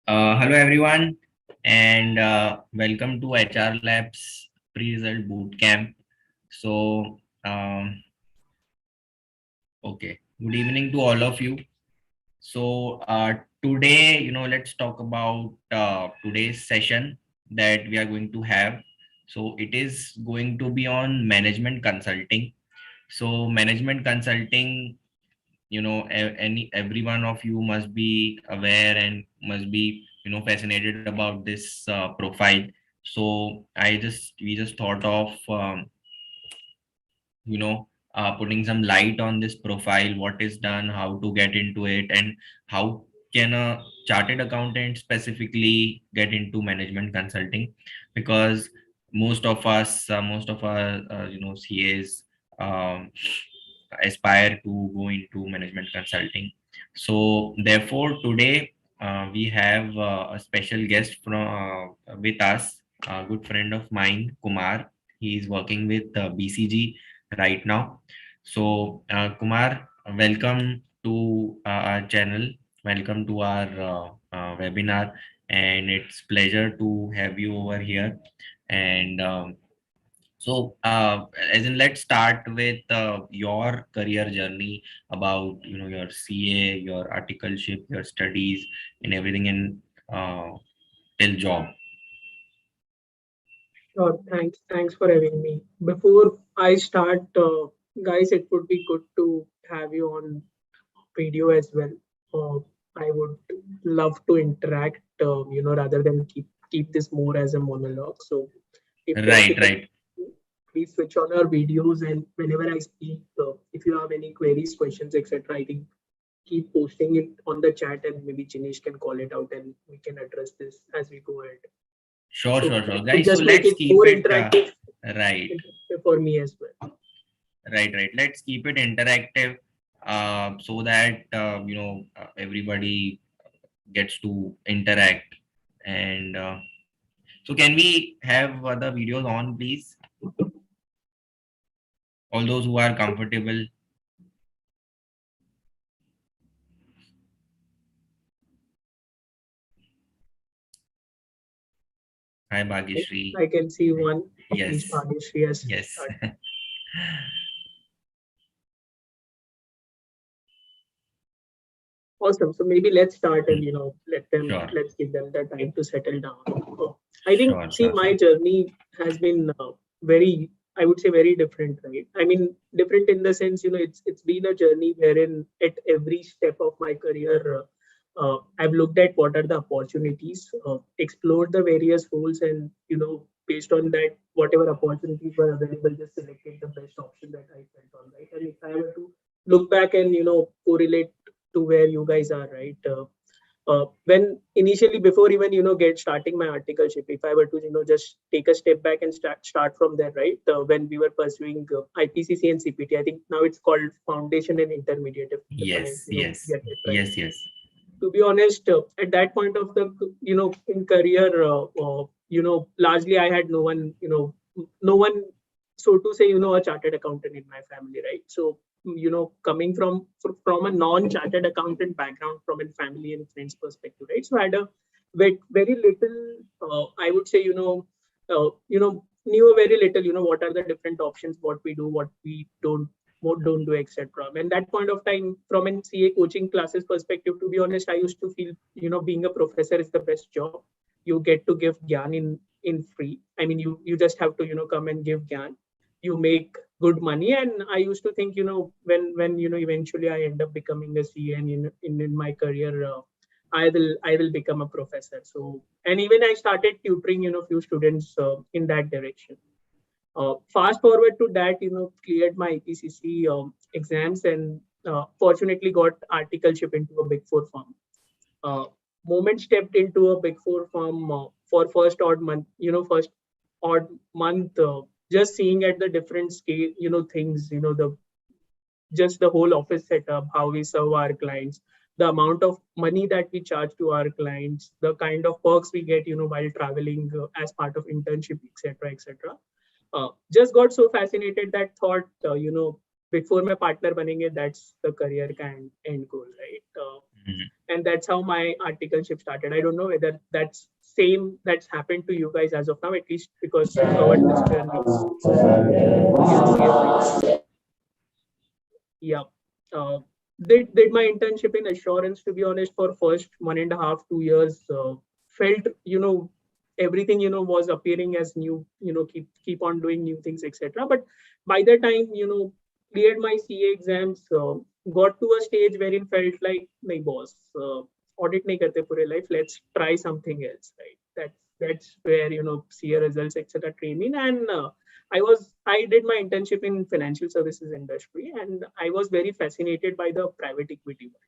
Hello everyone, and welcome to HR Labs pre-result bootcamp. So, okay, good evening to all of you. So, today, let's talk about today's session that we are going to have. So, it is going to be on management consulting. So, management consulting, any every one of you must be aware and must be fascinated about this profile. So we just thought of putting some light on this profile, what is done, how to get into it, and how can a chartered accountant specifically get into management consulting. Because most of our CAs um, aspire to go into management consulting. So therefore today we have a special guest from with us, a good friend of mine, Kumar. He is working with BCG right now. So Kumar, welcome to our channel, welcome to our webinar, and it's pleasure to have you over here. And so, as in, let's start with your career journey about your CA, your articleship, your studies, and everything, and uh, till job. Sure. Thanks for having me. Before I start, guys, it would be good to have you on video as well. Uh, I would love to interact, rather than keep this more as a monologue. So, if Right, possible, right. please switch on our videos, and whenever I speak, if you have any queries, questions, etc., I think keep posting it on the chat, and maybe Jinesh can call it out, and we can address this as we go ahead. Sure, So sure, sure, to guys. So just make let's it keep more it right, interactive for me as well. right. Let's keep it interactive, so that everybody gets to interact. And so, can we have the videos on, please? All those who are comfortable. Hi, Bhagishri. I can see one, at least Yes, Bhagyashree has yes. started. Awesome. So maybe let's start, and Sure, let's give them the time to settle down. I think, sure, see, sure, my sure. journey has been very, I would say, very different, right? I mean, different in the sense, it's been a journey wherein at every step of my career, I've looked at what are the opportunities, explored the various roles, and based on that, whatever opportunities were available, just selected the best option that I felt on, right? And if I were to look back and correlate to where you guys are, right? When initially, before even get starting my articleship, if I were to just take a step back and start from there, right? When we were pursuing IPCC and CPT, I think now it's called Foundation and Intermediate, if I Yes, yes, get it right. yes, yes. To be honest, at that point of the in career, largely I had no one, no one, so to say, a chartered accountant in my family, right? So coming from a non-chartered accountant background, from a family and friends perspective, right? So I had a very little, I would say, knew very little, what are the different options, what we do, what we don't do, etc. And that point of time, from an CA coaching classes perspective, to be honest, I used to feel, being a professor is the best job. You get to give gyan in free. I mean, you just have to, come and give gyan. You make good money, and I used to think, when eventually I end up becoming a CA, and in my career, I will become a professor. So, and even I started tutoring, few students in that direction. Fast forward to that, cleared my IPCC exams, and fortunately got articleship into a Big Four firm. Uh, Moment stepped into a Big Four firm for first odd month, just seeing at the different scale, things, just the whole office setup, how we serve our clients, the amount of money that we charge to our clients, the kind of perks we get, while traveling as part of internship, etc., etc. Just got so fascinated that thought, before my partner banenge, that's the career kind end goal, right? Mhm. And that's how my articleship started. I don't know whether that's happened to you guys as of now, at least because you covered this journey in CFA. Yeah. Uh, did my internship in assurance, to be honest, for first 1.5, 2 years. Felt, everything, was appearing as new, keep on doing new things, etc. But by the time, cleared my CA exams, got to a stage wherein felt like, my boss, audit nahi karte pure life, let's try something else, right? That's where, CA results, etc. came in. And I did my internship in financial services industry, and I was very fascinated by the private equity world.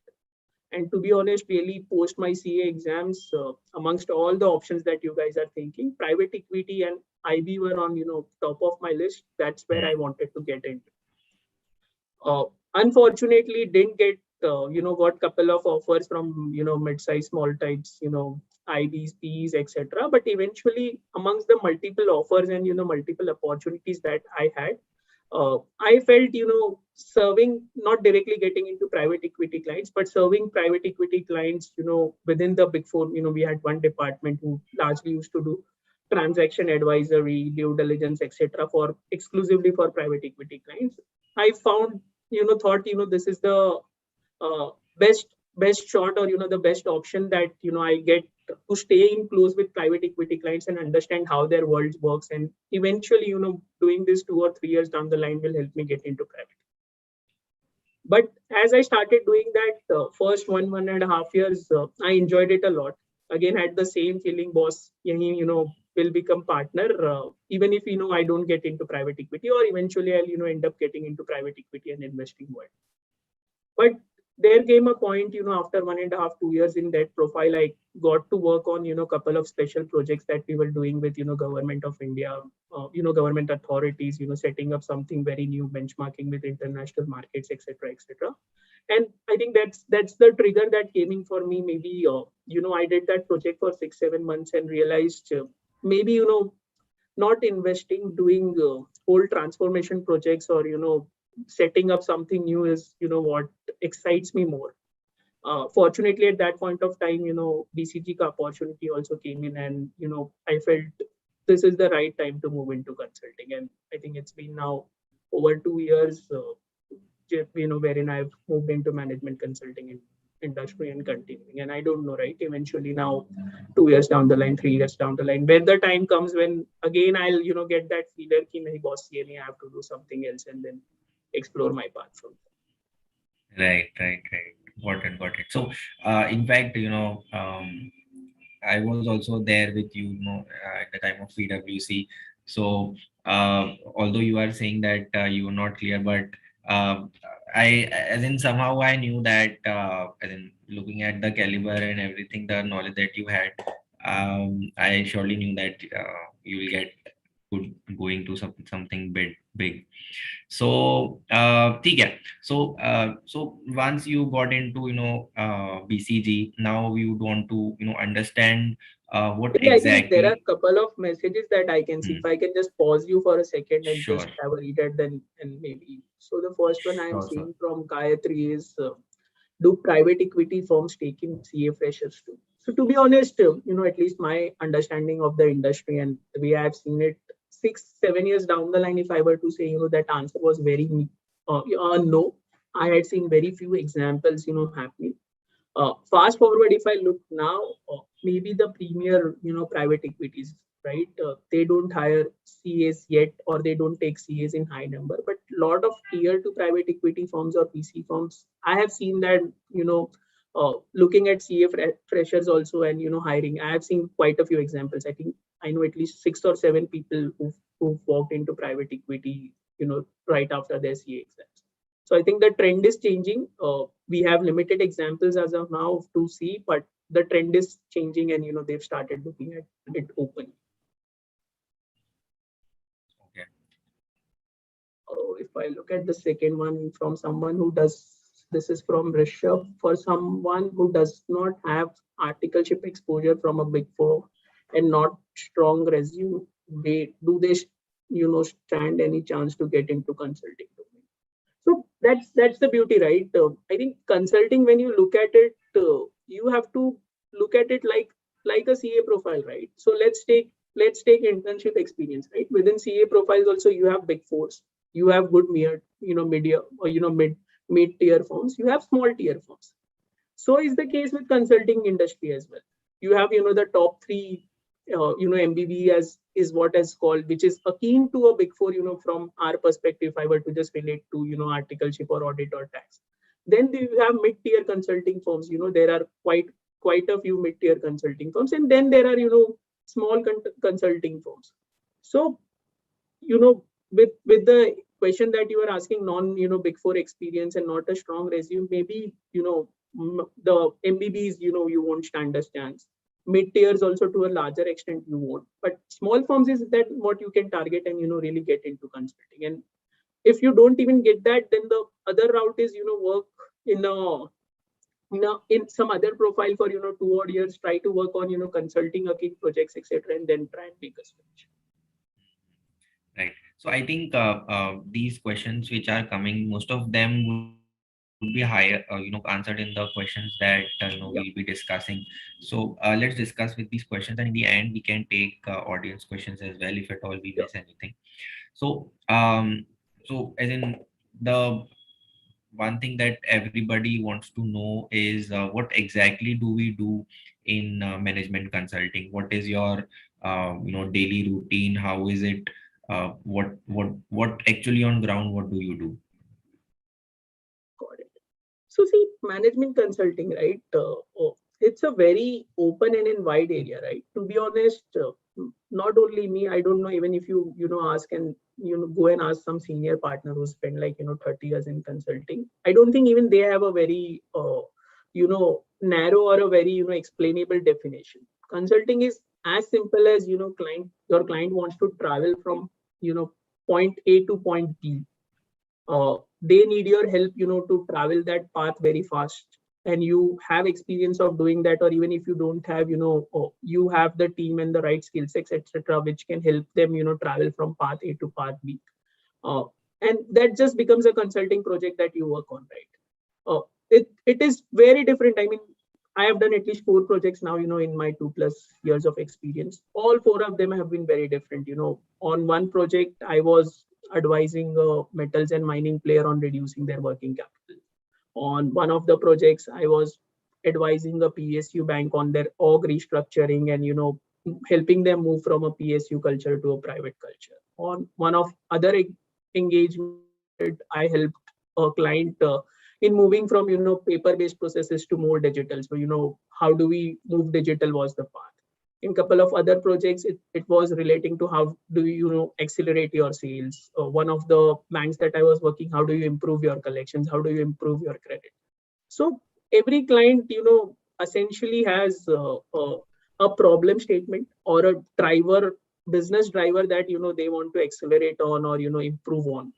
And to be honest, really post my CA exams, amongst all the options that you guys are thinking, private equity and IB were on, top of my list. That's where I wanted to get into. Uh, Unfortunately, didn't get, got couple of offers from, mid-size, small types, IBs, Ps, etc. But eventually, amongst the multiple offers and, multiple opportunities that I had, I felt, serving, not directly getting into private equity clients, but serving private equity clients, within the big four. We had one department who largely used to do transaction advisory, due diligence, etc., for exclusively for private equity clients. I found, thought, this is the uh, best shot, or the best option that I get to stay in close with private equity clients and understand how their world works, and eventually, doing this 2 or 3 years down the line will help me get into private. But as I started doing that, first 1.5 years, I enjoyed it a lot. Again, had the same feeling, boss, will become partner, even if, I don't get into private equity, or eventually I'll, end up getting into private equity and investing world. But there came a point, after 1.5, 2 years in that profile, I got to work on, couple of special projects that we were doing with, government of India, government authorities, setting up something very new, benchmarking with international markets, etc., etc. And I think that's the trigger that came in for me. Maybe, I did that project for 6, 7 months and realized, maybe, not investing, doing whole transformation projects, or setting up something new is, what excites me more. Fortunately, at that point of time, BCG opportunity also came in, and I felt this is the right time to move into consulting. And I think it's been now over 2 years, wherein I've moved into management consulting in industry and continuing. And I don't know, right? Eventually now, 2 years down the line, 3 years down the line, when the time comes when again I'll, get that feeler ki nahi boss, ye nahi, I have to do something else, and then explore my path from Right. Got it. So, in fact, I was also there with you, at the time of PwC. So, although you are saying that you were not clear, but as in somehow I knew that, as in looking at the caliber and everything, the knowledge that you had, I surely knew that you will get good going to something big. So, ठीक है. So once you got into, BCG, now you would want to, understand what I think there are exactly. a couple of messages that I can see. If Hmm, I can just pause you for a second and just sure, have a read at them, and maybe. So the first one I am sure. seeing from Gayatri is, do private equity firms take in CA freshers too? So to be honest, at least my understanding of the industry and the way I've seen it, 6, 7 years down the line, if I were to say, that answer was very no. I had seen very few examples, happening. Fast forward, if I look now, maybe the premier, private equities, right? They don't hire CAs yet, or they don't take CAs in high number. But a lot of tier two private equity firms or PC firms, I have seen that, looking at CA freshers also, and hiring. I have seen quite a few examples. I think I know at least 6 or 7 people who've walked into private equity, right after their CA exams. So I think the trend is changing. We have limited examples as of now to see, but the trend is changing, and they've started looking at it open. Okay. If I look at the second one from someone who does, this is from Rishabh, for someone who does not have articleship exposure from a big four and not strong resume, they stand any chance to get into consulting? So That's the beauty, right? I think consulting, when you look at it, you have to look at it like a CA profile, right? So let's take internship experience, right? Within CA profiles also, you have big fours, you have good media, or mid tier firms, you have small tier firms. So is the case with consulting industry as well. You have the top three, MBB as is what is called, which is akin to a big four. From our perspective, if I were to just relate to articleship or audit or tax, then you have mid tier consulting firms. There are quite a few mid tier consulting firms, and then there are small consulting firms. So with the question that you are asking, non big four experience and not a strong resume, maybe the MBBs, you won't stand a chance. Mid tiers also, to a larger extent, you won't. But small firms is that what you can target and really get into consulting. And if you don't even get that, then the other route is work in a in some other profile for 2 odd years. Try to work on consulting, projects, etc., and then try and make a switch. Right. So I think these questions which are coming, most of them would be higher, answered in the questions that we'll be Yeah, discussing. So let's discuss with these questions, and in the end, we can take audience questions as well if at all we miss yeah. anything. So as in the one thing that everybody wants to know is what exactly do we do in management consulting? What is your daily routine? How is it? What actually on ground? What do you do? Got it. So see, management consulting, right? It's a very open and in wide area, right? To be honest, not only me, I don't know, even if you ask and go and ask some senior partner who spent 30 years in consulting, I don't think even they have a very narrow or a very explainable definition. Consulting is as simple as your client wants to travel from you know point A to point B. They need your help to travel that path very fast, and you have experience of doing that, or even if you don't have, you have the team and the right skill sets, etc., which can help them travel from path A to path B. uh, and that just becomes a consulting project that you work on, right? It is very different. I mean, I have done at least 4 projects now, in my 2+ years of experience. All 4 of them have been very different. On one project, I was advising a metals and mining player on reducing their working capital. On one of the projects, I was advising a PSU bank on their org restructuring and helping them move from a PSU culture to a private culture. On one of other engagement, I helped a client in moving from paper-based processes to more digital. So how do we move digital was the path. In couple of other projects, it was relating to how do you accelerate your sales. One of the banks that I was working, how do you improve your collections, how do you improve your credit. So every client essentially has a problem statement or a driver, business driver, that they want to accelerate on or improve on,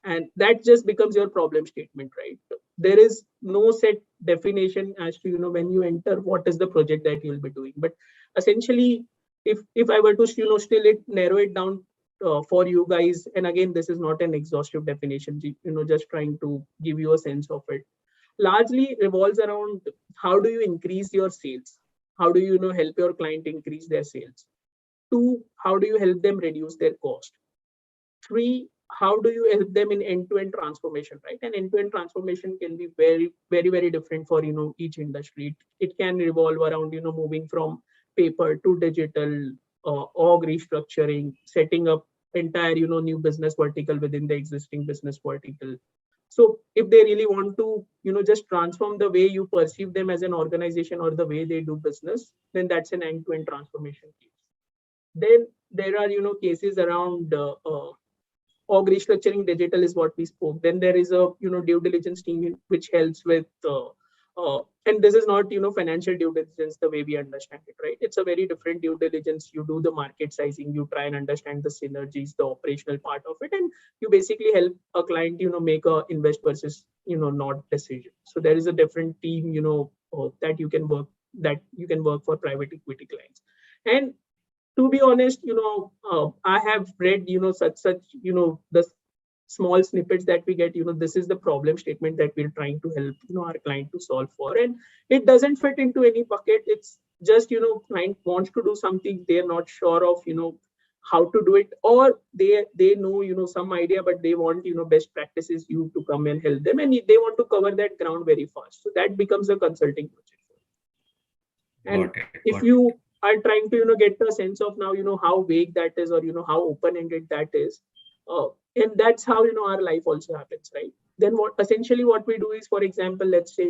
and that just becomes your problem statement, right? There is no set definition as to when you enter what is the project that you'll be doing. But essentially, if I were to still narrow it down for you guys, and again, this is not an exhaustive definition, just trying to give you a sense of it, largely revolves around how do you increase your sales, how do you help your client increase their sales. Two, how do you help them reduce their cost. Three, how do you help them in end-to-end transformation, right? And end-to-end transformation can be very, very, very different for each industry. It can revolve around moving from paper to digital, org restructuring, setting up entire new business vertical within the existing business vertical. So if they really want to just transform the way you perceive them as an organization or the way they do business, then that's an end-to-end transformation case. Then there are cases around org restructuring digital is what we spoke. Then there is a due diligence team which helps with and this is not financial due diligence the way we understand it, right? It's a very different due diligence. You do the market sizing, you try and understand the synergies, the operational part of it, and you basically help a client make a invest versus not decision. So there is a different team that you can work for private equity clients. And to be honest, I have read such the small snippets that we get, this is the problem statement that we're trying to help, our client to solve for. And it doesn't fit into any bucket. It's just, client wants to do something, they're not sure of, how to do it, or they know, some idea, but they want, best practices, you to come and help them, and they want to cover that ground very fast. So that becomes a consulting project. And Got it. if Got it. you are trying to, get a sense of now, how vague that is, or, how open-ended that is, and that's how, our life also happens, right? Then what we do is, for example, let's say,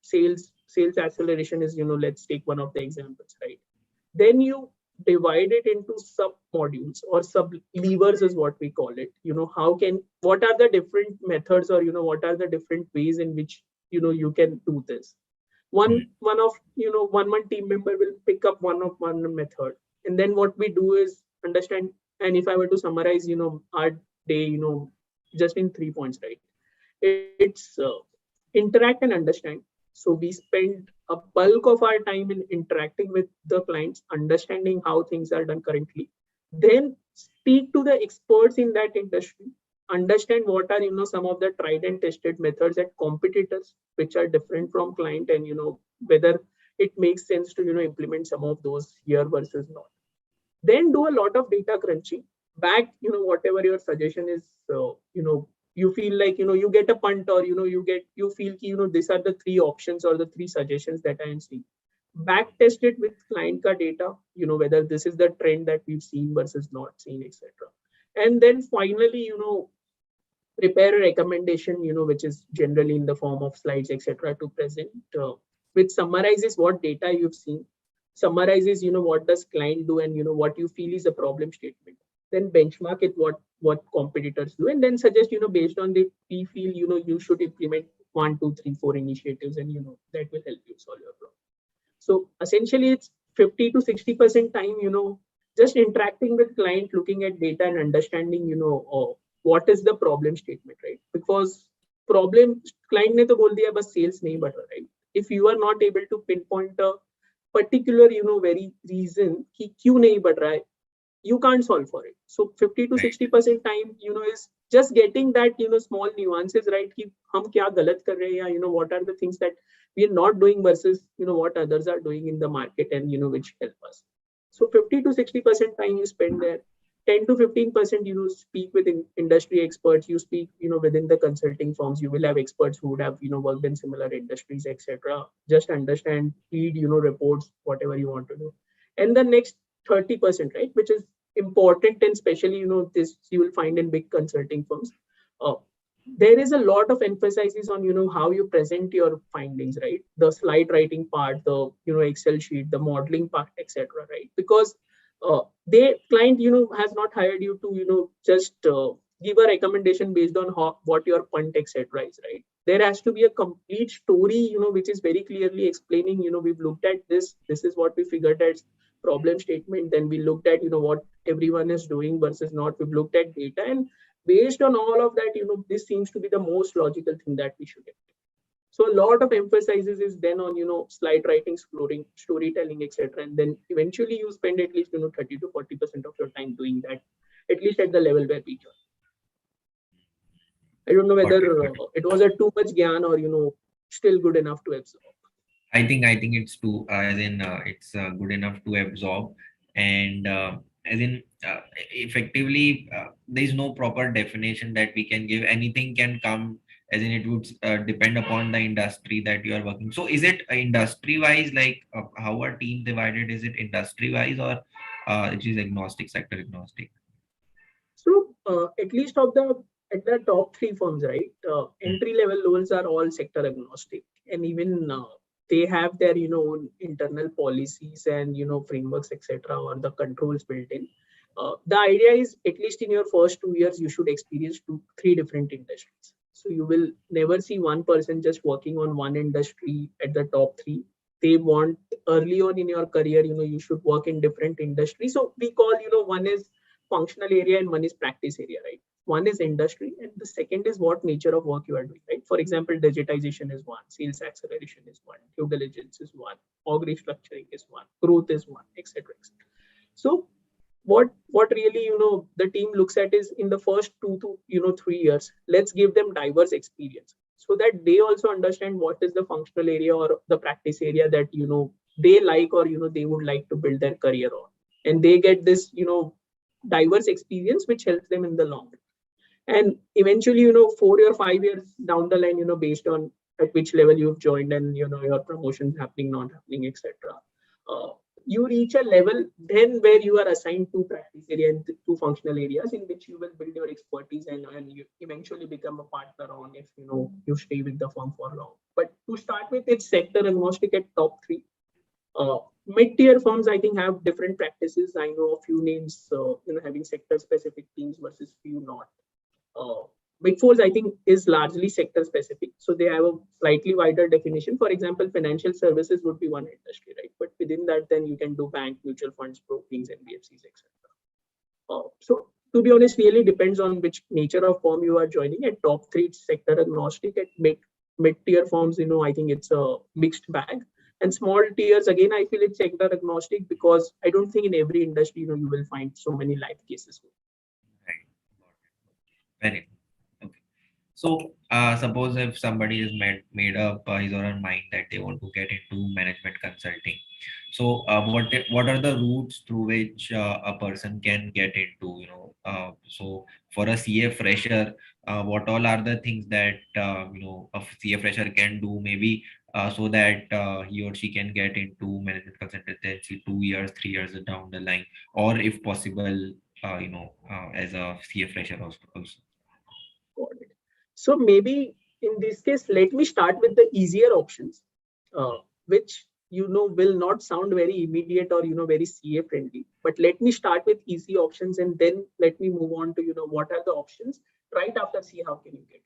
sales acceleration is, let's take one of the examples, right? Then you divide it into sub modules or sub levers is what we call it. What are the different methods, or, what are the different ways in which, you can do this. One team member will pick up one method, and then what we do is understand. And if I were to summarize, our day, just in 3 points, right? It's interact and understand. So we spend a bulk of our time in interacting with the clients, understanding how things are done currently. Then speak to the experts in that industry, understand what are, some of the tried and tested methods at competitors which are different from client, and, whether it makes sense to, implement some of those here versus not. Then do a lot of data crunching back, whatever your suggestion is. You feel like, you get a punt, or, you feel, these are the three options or the three suggestions that I am seeing. Back test it with client ka data, whether this is the trend that we've seen versus not seen, etc. And then finally, prepare a recommendation, which is generally in the form of slides, etc., to present, which summarizes what data you've seen, summarizes, what does client do, and, what you feel is a problem statement. Then benchmark it what competitors do, and then suggest, based on the we feel, you should implement 1, 2, 3, 4 initiatives, and, that will help you solve your problem. So essentially, it's 50 to 60% time, just interacting with client, looking at data and understanding, what is the problem statement, right? Because problem client ने तो बोल दिया बस sales नहीं बढ़ रहा, right? If you are not able to pinpoint a particular, very reason कि क्यों नहीं बढ़ रहा है, you can't solve for it. So 50 to 60% time, is just getting that, small nuances right, कि हम क्या गलत कर रहे हैं, या, what are the things that we are not doing versus, what others are doing in the market, and, which help us. So 50 to 60% time you spend there. 10 to 15%, speak with industry experts. You speak, within the consulting firms. You will have experts who would have, worked in similar industries, etc. Just understand, read, reports, whatever you want to do. And the next 30%, right, which is important, and especially, this you will find in big consulting firms. There is a lot of emphasis on, how you present your findings, right? The slide writing part, the, Excel sheet, the modeling part, etc. Right? Because they client, has not hired you to, just give a recommendation based on what your punt, etc. is, right? There has to be a complete story, which is very clearly explaining, we've looked at this is what we figured as problem statement. Then we looked at, what everyone is doing versus not. We've looked at data, and based on all of that, this seems to be the most logical thing that we should do. So a lot of emphasis is then on, slide writing, storytelling, etc. And then eventually you spend at least, 30 to 40% of your time doing that, at least at the level where we are. I don't know whether it was a too much gyan, or, still good enough to absorb. I think it's too, as in it's good enough to absorb, and as in effectively there is no proper definition that we can give. Anything can come, as in it would depend upon the industry that you are working. So is it industry wise, like how are teams divided? Is it industry wise, or it is agnostic, sector agnostic? So at least at the top three firms, right? Entry level roles are all sector agnostic, and even they have their, own internal policies and, frameworks, etc., or the controls built in. The idea is, at least in your first 2 years, you should experience 3 different industries. So you will never see one person just working on one industry at the top three. They want early on in your career, you should work in different industries. So we call, one is functional area and one is practice area, right? One is industry, and the second is what nature of work you are doing, right? For example, digitization is one, sales acceleration is one, due diligence is one, org restructuring is one, growth is one, etc. So what really the team looks at is in the first 2 to 3 years, let's give them diverse experience so that they also understand what is the functional area or the practice area that they like, or they would like to build their career on, and they get this diverse experience which helps them in the long run. And eventually 4 or 5 years down the line, based on at which level you've joined, and your promotions happening, not happening, etc., uh, you reach a level then where you are assigned to practice area and two functional areas in which you will build your expertise, and you eventually become a partner on, if you stay with the firm for long. But to start with, it's sector agnostic at top three. Mid-tier firms, I think, have different practices. I know a few names, having sector-specific teams versus few not. uh, Big Fours, I think, is largely sector specific. So they have a slightly wider definition. For example, financial services would be one industry, right? But within that, then you can do bank, mutual funds, brokings, NBFCs, etc. So to be honest, really depends on which nature of firm you are joining. At top three, it's sector agnostic. At mid-tier firms, I think it's a mixed bag. And small tiers, again, I feel it's sector agnostic because I don't think in every industry, you will find so many live cases. Right. Very okay. So, suppose if somebody is made up his or her mind that they want to get into management consulting. So, what are the routes through which a person can get into? So for a CA fresher, what all are the things that a CA fresher can do? Maybe so that he or she can get into management consultancy 2 years, 3 years down the line, or if possible, as a CA fresher also. Got it. So maybe in this case, let me start with the easier options, which will not sound very immediate or very CA friendly. But let me start with easy options, and then let me move on to what are the options right after. See how can you get it.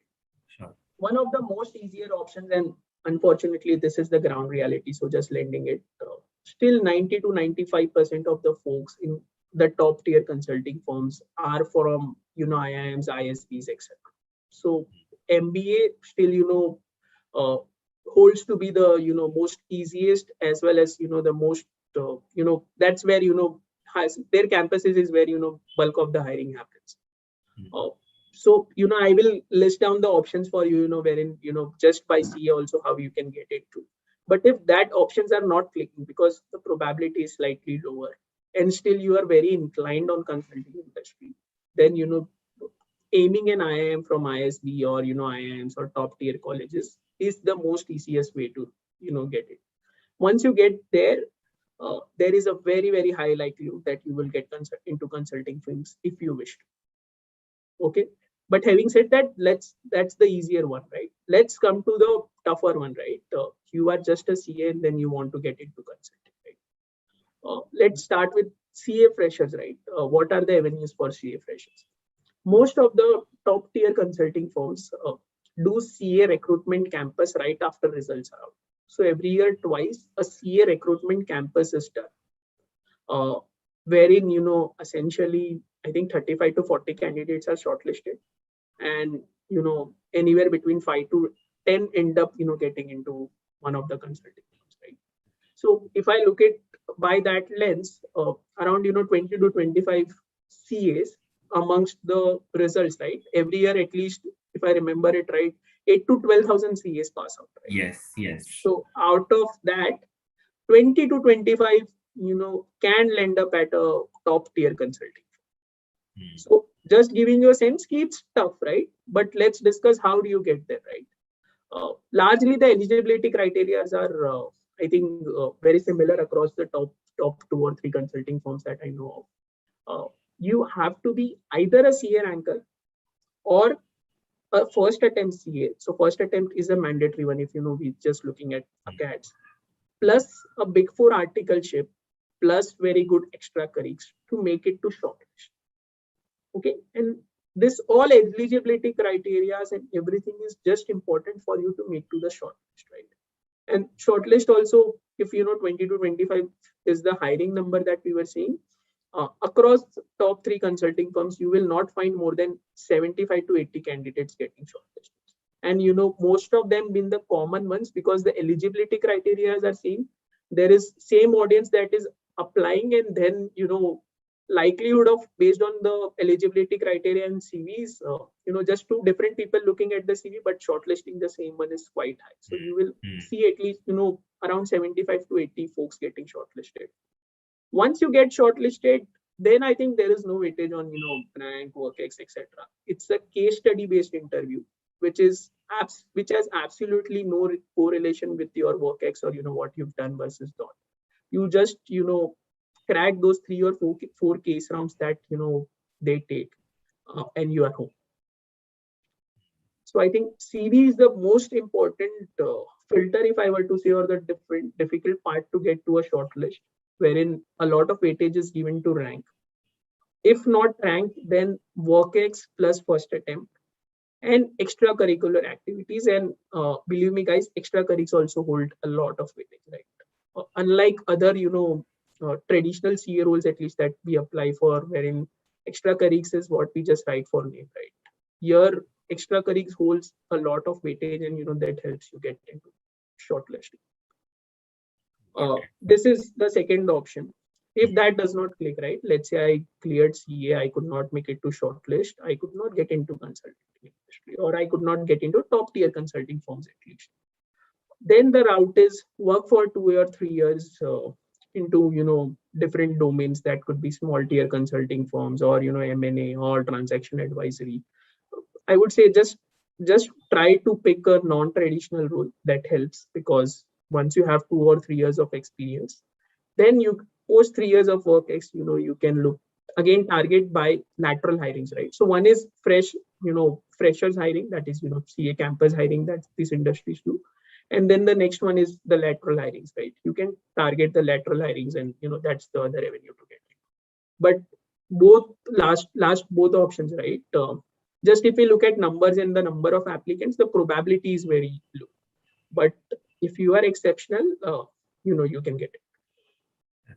Sure. One of the most easier options, and unfortunately this is the ground reality, so just lending it. Still 90 to 95% of the folks in the top tier consulting firms are from IIMs, ISBs, etc. So MBA still uh, holds to be the most easiest, as well as the most that's where their campuses is where bulk of the hiring happens. uh, so I will list down the options for you, wherein just by CA also how you can get it to. But if that options are not clicking because the probability is slightly lower, and still you are very inclined on consulting industry, then aiming an IIM from ISB or IIMs or top tier colleges is the most easiest way to get it. Once you get there, there is a very very high likelihood that you will get into consulting firms if you wish to. Okay, but having said that, that's the easier one, right? Let's come to the tougher one, right? You are just a CA and then you want to get into consulting, right? Let's start with CA freshers, right? What are the avenues for CA freshers? Most of the top tier consulting firms do CA recruitment campus right after results are out. So every year twice a CA recruitment campus is done, uh, wherein essentially I think 35 to 40 candidates are shortlisted, and anywhere between 5 to 10 end up getting into one of the consulting firms, right? So if I look at by that lens, around 20 to 25 CAs amongst the results, right? Every year, at least, if I remember it right, 8 to 12,000 CAs pass out, right? Yes, yes. So out of that, 20 to 25, can land up at a top tier consulting. So just giving you a sense, it's tough, right? But let's discuss how do you get there, right? Largely, the eligibility criteria are, I think, very similar across the top 2 or 3 consulting firms that I know of. You have to be either a CA ranker or a first attempt CA. So first attempt is a mandatory one if we're just looking at ACADS, plus a Big Four articleship, plus very good extra currics to make it to shortlist. Okay, and this all eligibility criteria and everything is just important for you to make to the shortlist, right? And shortlist also, if 20 to 25 is the hiring number that we were seeing, across top 3 consulting firms, you will not find more than 75 to 80 candidates getting shortlisted. And most of them been the common ones because the eligibility criteria are same. There is same audience that is applying, and then likelihood of, based on the eligibility criteria and CVs, just two different people looking at the CV but shortlisting the same one is quite high. So you will see at least, around 75 to 80 folks getting shortlisted. Once you get shortlisted, then I think there is no weightage on, rank, WorkX, etc. It's a case study based interview, which has absolutely no correlation with your WorkX or, what you've done versus not. You just, crack those 3 or 4 case rounds that, they take, and you are home. So I think CV is the most important filter, if I were to say, or the difficult part to get to a shortlist, wherein a lot of weightage is given to rank. If not rank, then WorkX plus first attempt and extracurricular activities. And believe me, guys, extracurriculars also hold a lot of weightage, right? Unlike other, traditional CA roles, at least that we apply for, wherein extracurriculars is what we just write for name, right? Here, extracurriculars holds a lot of weightage, and that helps you get into shortlisting. This is the second option. If that does not click, right? Let's say I cleared CA, I could not make it to shortlist, I could not get into consulting industry, or I could not get into top tier consulting firms at least. Then the route is work for 2 or 3 years into different domains. That could be small tier consulting firms, or M&A or transaction advisory. I would say just try to pick a non-traditional role. That helps, because once you have 2 or 3 years of experience, then you post 3 years of work, you can look again, target by lateral hirings, right? So one is freshers hiring, that is CA campus hiring that these industries do. And then the next one is the lateral hirings, right? You can target the lateral hirings, and that's the other revenue to get. But both both options, right? Just if we look at numbers and the number of applicants, the probability is very low. But if you are exceptional, you can get it.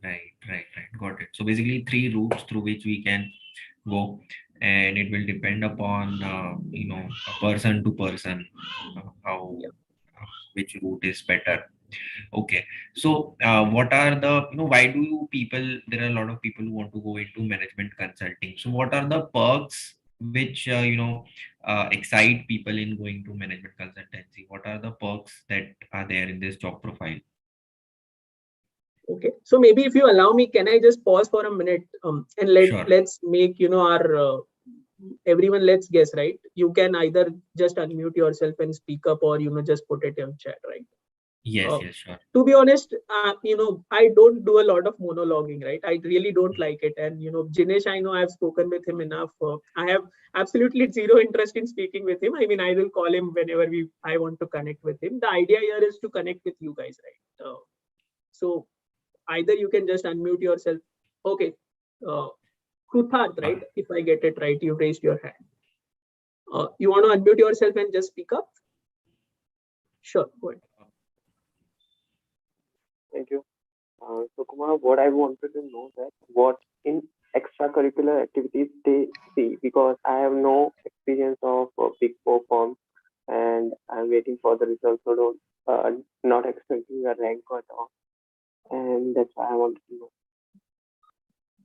Right. Got it. So basically 3 routes through which we can go, and it will depend upon, a person to person, how which route is better. Okay. So what are the, why do you people, there are a lot of people who want to go into management consulting. So what are the perks which, excite people in going to management consultancy? What are the perks that are there in this job profile? Okay, so maybe if you allow me, can I just pause for a minute, and Sure. let's make our everyone, let's guess, right? You can either just unmute yourself and speak up, or just put it in chat, right? Yes, sure. To be honest, I don't do a lot of monologuing, right? I really don't like it. And Jinesh, I know I've spoken with him enough. I have absolutely zero interest in speaking with him. I mean, I will call him whenever I want to connect with him. The idea here is to connect with you guys, right? So either you can just unmute yourself. Okay. Kruthat, right? If I get it right, you raised your hand. You want to unmute yourself and just speak up? Sure, go ahead. Thank you. So Kumar, what I wanted to know that what in extracurricular activities they see, because I have no experience of big four firms, and I'm waiting for the results. So not expecting a rank at all, and that's why I wanted to know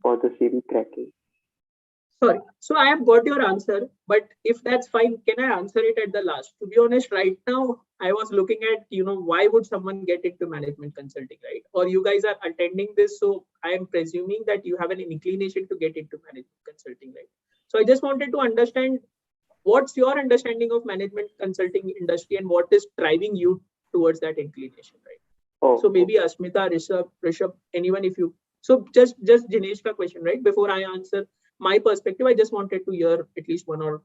for the CV cracking. Sorry. So I have got your answer, but if that's fine, can I answer it at the last? To be honest, right now, I was looking at, why would someone get into management consulting, right? Or you guys are attending this, so I am presuming that you have an inclination to get into management consulting, right? So I just wanted to understand, what's your understanding of management consulting industry, and what is driving you towards that inclination, right? Oh, so maybe Asmita, Rishabh, anyone, if you, so just Jinesh ka question, right? Before I answer my perspective, I just wanted to hear at least one or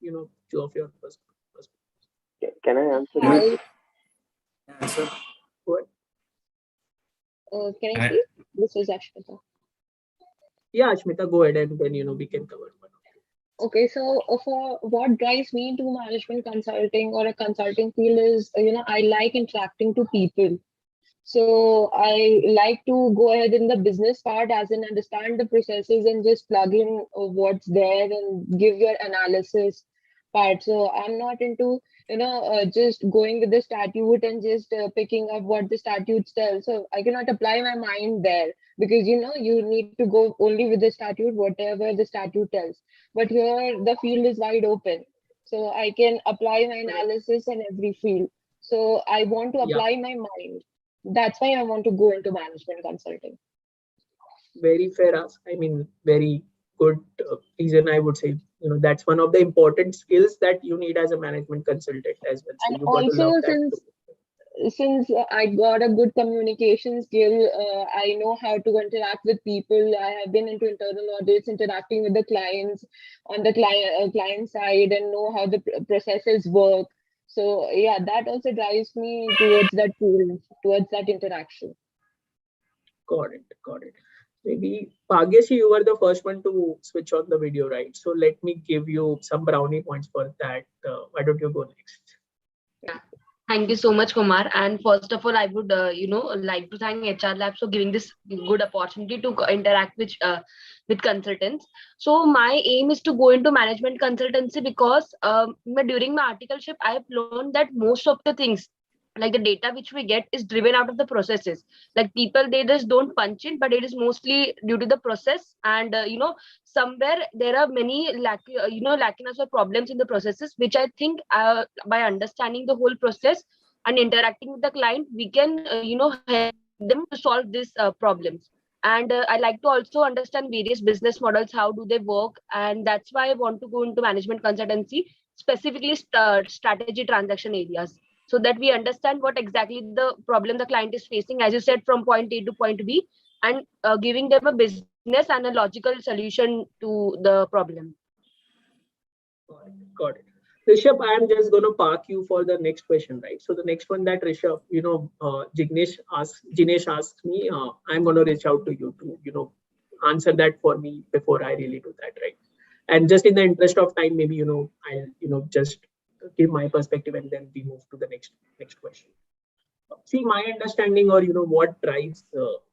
two of your perspectives. Can I answer? Hi. Answer. Go ahead. Can I please? This is Ashmita. Yeah, Ashmita, go ahead, and then we can cover one. Okay, so for what drives me into management consulting or a consulting field is, I like interacting to people. So I like to go ahead in the business part, as in understand the processes and just plug in what's there and give your analysis. part. So I'm not into, just going with the statute and just picking up what the statutes tell. So I cannot apply my mind there, because you need to go only with the statute, whatever the statute tells. But here the field is wide open, so I can apply my Correct. analysis in every field. So I want to Yeah, apply my mind. That's why I want to go into management consulting. very fair ask. I mean, very good reason, I would say. That's one of the important skills that you need as a management consultant as well. So And you got to also, love that too. since I got a good communication skill, I know how to interact with people. I have been into internal audits, interacting with the clients on the client side, and know how the processes work. So yeah, that also drives me towards that field, towards that interaction. Got it. Got it. Maybe Bhagyesh, you were the first one to switch on the video, right? So let me give you some brownie points for that. Why don't you go next? Yeah. Thank you so much, Kumar. And first of all, I would, like to thank HR Labs for giving this good opportunity to interact with consultants. So my aim is to go into management consultancy because during my articleship, I have learned that most of the things, like the data which we get, is driven out of the processes. Like people, they just don't punch in, but it is mostly due to the process. And somewhere there are many lacunas or problems in the processes, which I think by understanding the whole process and interacting with the client, we can help them to solve these problems. And I like to also understand various business models, how do they work, and that's why I want to go into management consultancy, specifically strategy transaction areas, so that we understand what exactly the problem the client is facing, as you said, from point A to point B, and giving them a business and a logical solution to the problem. Got it. Got it. Rishabh, I am just going to park you for the next question, right? So the next one that Rishabh, Jinesh asks me, I'm going to reach out to you to, answer that for me before I really do that, right? And just in the interest of time, maybe, I'll, just give my perspective and then we move to the next question. See, my understanding, or what drives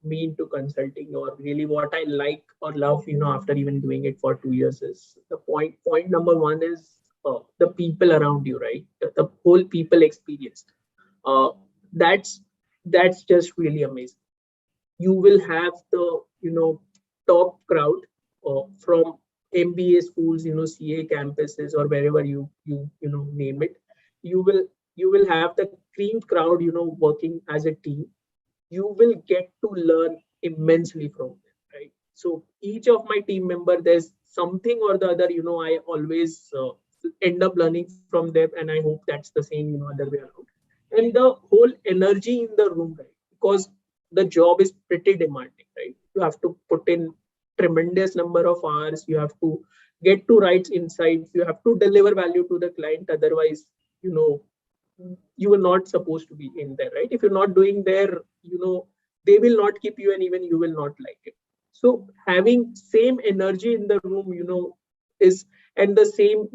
me into consulting, or really what I like or love, after even doing it for 2 years, is the point number one is the people around you, right? The whole people experience. uh, that's that's just really amazing. You will have the top crowd from MBA schools, CA campuses, or wherever you name it. You will have the cream crowd, working as a team. You will get to learn immensely from them, right? So each of my team member, there's something or the other, I always end up learning from them, and I hope that's the same, other way around. And the whole energy in the room, right? Because the job is pretty demanding, right? You have to put in tremendous number of hours. You have to get to right insights. You have to deliver value to the client. Otherwise, you know, you were not supposed to be in there, right? If you're not doing there, they will not keep you, and even you will not like it. So having same energy in the room, is, and the same,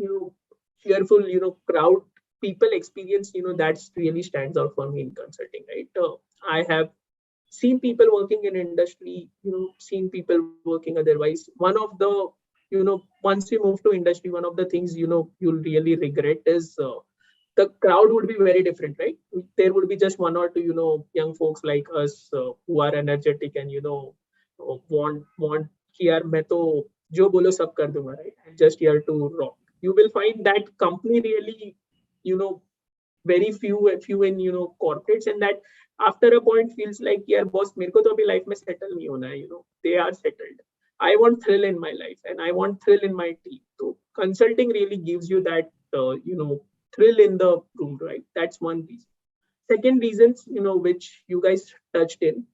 cheerful, crowd people experience, that's really stands out for me in consulting, right? I have seen people working in industry, seen people working otherwise. One of the, once you move to industry, one of the things, you'll really regret is the crowd would be very different, right? There would be just one or two, young folks like us who are energetic and, want कि यार मैं तो जो बोलो सब कर दूंगा, right? I'm just here to rock. You will find that company really, you know, very few in, corporates, and that after a point feels like, yeah, boss, मेरे को तो अभी life में settle नहीं होना है, they are settled. I want thrill in my life, and I want thrill in my team. So consulting really gives you that, thrill in the room, right? That's one reason. Second reasons, which you guys touched in,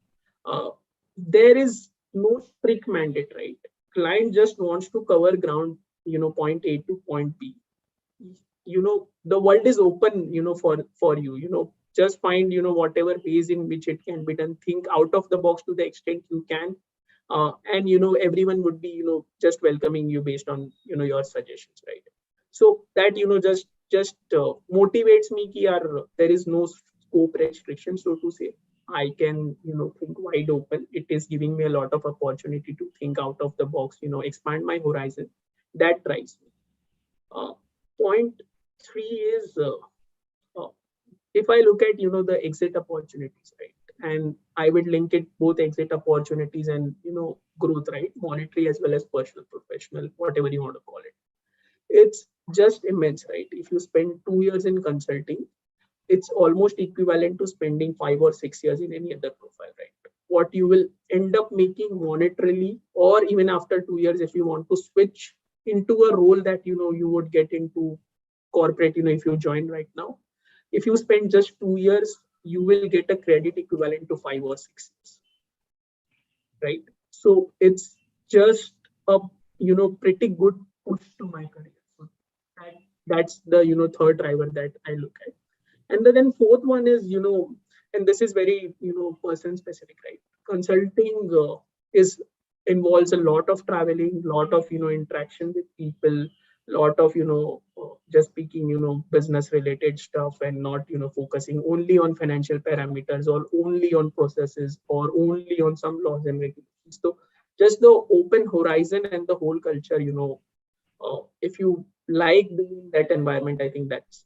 uh, there is no strict mandate, right? Client just wants to cover ground, point A to point B. The world is open, for you. Just find, whatever ways in which it can be done. Think out of the box to the extent you can, and everyone would be, just welcoming you based on, your suggestions, right? So that, just motivates me ki yaar, there is no scope restriction, so to say. I can, think wide open. It is giving me a lot of opportunity to think out of the box, expand my horizon. That drives me. uh, point three is if I look at the exit opportunities, right, and I would link it both exit opportunities and growth, right, monetary as well as personal, professional, whatever you want to call it. It's just immense, right? If you spend 2 years in consulting, it's almost equivalent to spending 5 or 6 years in any other profile, right? What you will end up making monetarily, or even after 2 years, if you want to switch into a role that you would get into corporate, if you join right now, if you spend just 2 years, you will get a credit equivalent to 5 or 6 years, right? So it's just a pretty good push to my career. So that's the third driver that I look at. And then fourth one is, and this is very, person specific, right? Consulting is involves a lot of traveling, lot of, interaction with people, lot of, just speaking, business related stuff, and not, focusing only on financial parameters or only on processes or only on some laws and regulations. So just the open horizon and the whole culture, if you like being in that environment, I think that's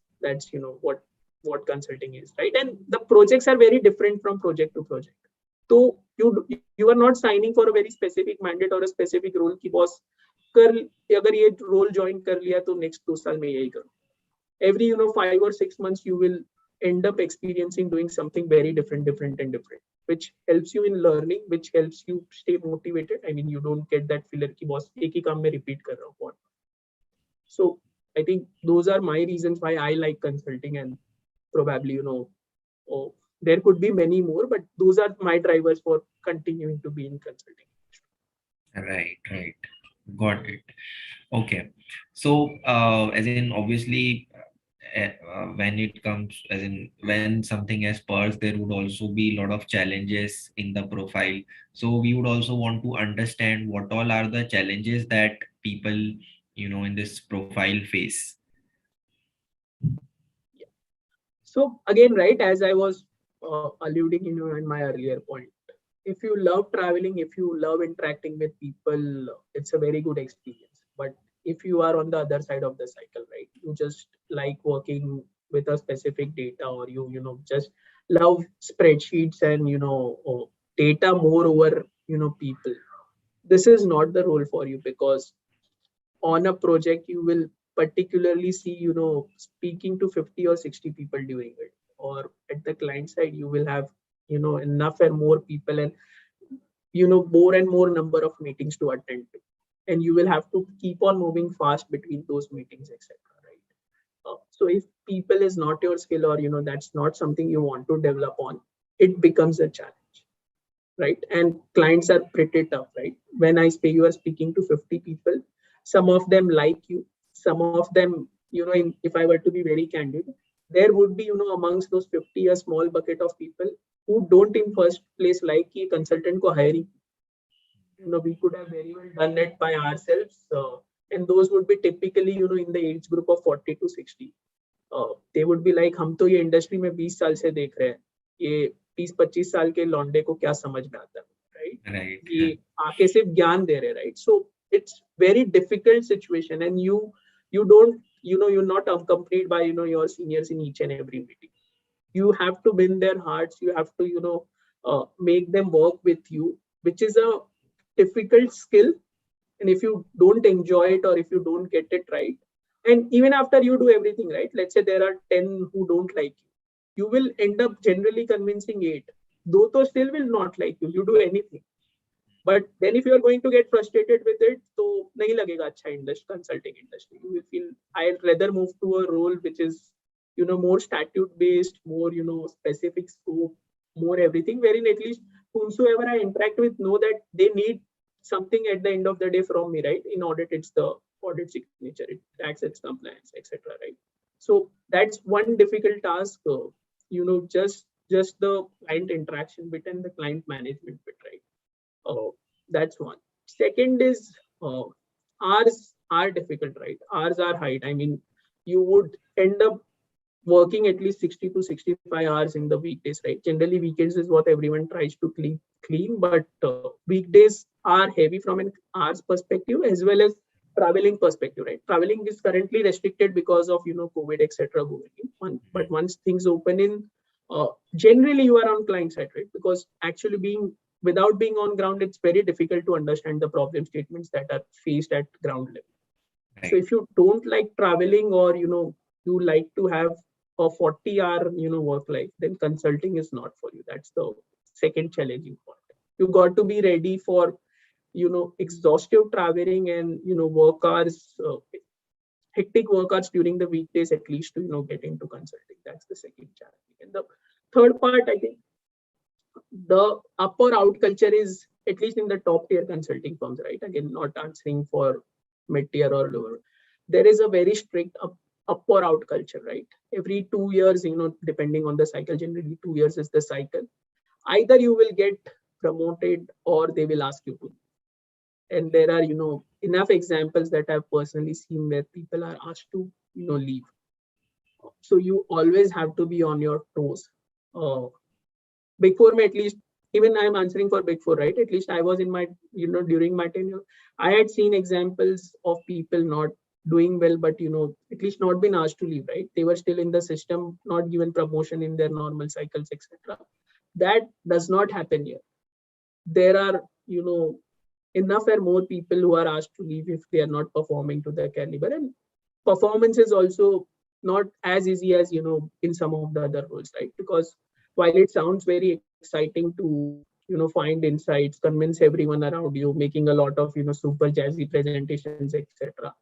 what consulting is, right? And the projects are very different from project to project. So you are not signing for a very specific mandate or a specific role ki boss कर अगर ये role join कर लिया तो next 2 साल में यही करो. Every 5 or 6 months you will end up experiencing doing something very different, which helps you in learning, which helps you stay motivated. I mean, you don't get that filler ki boss एक ही काम में repeat कर रहा हूँ. So I think those are my reasons why I like consulting, and probably there could be many more, but those are my drivers for continuing to be in consulting. Right. Got it. Okay. So, as in, obviously, when it comes, as in, when something has purse, there would also be a lot of challenges in the profile. So, we would also want to understand what all are the challenges that people, in this profile face. Yeah. So again, right, as I was alluding, in my earlier point, if you love traveling, if you love interacting with people, it's a very good experience. But if you are on the other side of the cycle, right, you just like working with a specific data, or you just love spreadsheets and data more over people, this is not the role for you, because on a project you will particularly see speaking to 50 or 60 people during it, or at the client side you will have enough and more people, and more and more number of meetings to attend to, and you will have to keep on moving fast between those meetings, etc., right? So if people is not your skill, or that's not something you want to develop on, it becomes a challenge, right? And clients are pretty tough, right? When I say you are speaking to 50 people, some of them like you, some of them, if I were to be very candid, there would be, amongst those 50, a small bucket of people who don't in first place like a consultant ko hiring. We could have very well done it by ourselves, and those would be typically, in the age group of 40 to 60. They would be like, हम तो ये industry में 20 साल से देख रहे हैं, ये 30-25 साल के लौंडे को क्या समझ में आता है, right? ये आके सिर्फ ज्ञान दे रहे, right? So it's very difficult situation, and you don't, you're not accompanied by your seniors in each and every meeting. You have to win their hearts, you have to make them work with you, which is a difficult skill. And if you don't enjoy it, or if you don't get it right, and even after you do everything right, let's say there are 10 who don't like you will end up generally convincing 8. Those still will not like you do anything. But then if you are going to get frustrated with it, so nahi lagega acha industry, consulting industry. You will feel I'd rather move to a role which is more statute based, more specific scope, more everything, wherein at least whomsoever I interact with know that they need something at the end of the day from me, right? In audit, it's the audit signature, it tax, it's compliance, etc., right? So that's one difficult task, just the client interaction bit and the client management bit, right? That's one. Second is hours are difficult, right? Hours are high. I mean, you would end up working at least 60 to 65 hours in the weekdays, right? Generally, weekends is what everyone tries to clean, but weekdays are heavy from an hours perspective, as well as traveling perspective, right? Traveling is currently restricted because of COVID, etc. going. But once things open in, generally you are on client side, right? Because actually without being on ground, it's very difficult to understand the problem statements that are faced at ground level. Right. So if you don't like traveling, or you like to have a 40-hour work life, then consulting is not for you. That's the second challenging point. You got to be ready for exhaustive traveling and work hours, hectic work hours during the weekdays, at least to get into consulting. That's the second challenge. And the third part, I think, the up or out culture is, at least in the top tier consulting firms, right? Again, not answering for mid tier or lower. There is a very strict up or out culture, right? Every 2 years, depending on the cycle, generally 2 years is the cycle. Either you will get promoted or they will ask you to. And there are enough examples that I've personally seen where people are asked to leave. So you always have to be on your toes. Big Four, at least, even I'm answering for Big Four, right? At least I was in my during my tenure, I had seen examples of people not doing well, but at least not been asked to leave, right? They were still in the system, not given promotion in their normal cycles, etc. That does not happen here. There are enough or more people who are asked to leave if they are not performing to their caliber. And performance is also not as easy as in some of the other roles, right? Because while it sounds very exciting to find insights, convince everyone around you, making a lot of super jazzy presentations, etc.,